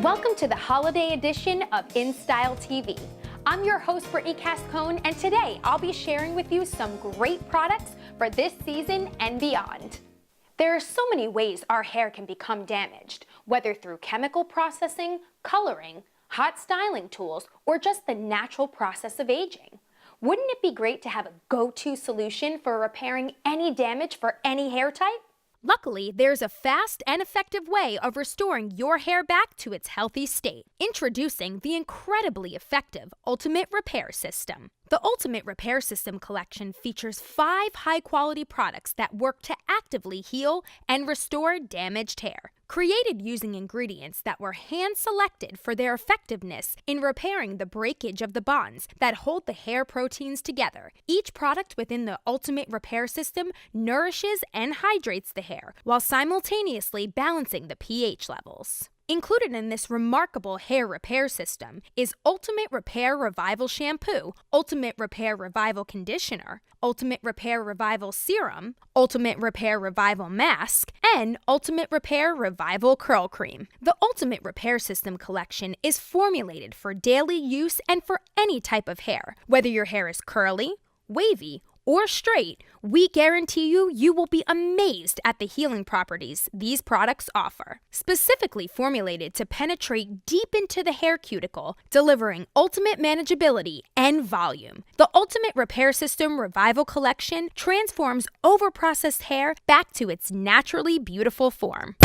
Welcome to the holiday edition of In Style TV. I'm your host, Brittany Cascone, and today I'll be sharing with you some great products for this season and beyond. There are so many ways our hair can become damaged, whether through chemical processing, coloring, hot styling tools, or just the natural process of aging. Wouldn't it be great to have a go-to solution for repairing any damage for any hair type? Luckily, there's a fast and effective way of restoring your hair back to its healthy state. Introducing the incredibly effective Ultimate Repair System. The Ultimate Repair System collection features 5 high-quality products that work to actively heal and restore damaged hair. Created using ingredients that were hand-selected for their effectiveness in repairing the breakage of the bonds that hold the hair proteins together, each product within the Ultimate Repair System nourishes and hydrates the hair while simultaneously balancing the pH levels. Included in this remarkable hair repair system is Ultimate Repair Revival Shampoo, Ultimate Repair Revival Conditioner, Ultimate Repair Revival Serum, Ultimate Repair Revival Mask, and Ultimate Repair Revival Curl Cream. The Ultimate Repair System collection is formulated for daily use and for any type of hair. Whether your hair is curly, wavy, or straight, we guarantee you will be amazed at the healing properties these products offer. Specifically formulated to penetrate deep into the hair cuticle, delivering ultimate manageability and volume. The Ultimate Repair System Revival Collection transforms overprocessed hair back to its naturally beautiful form.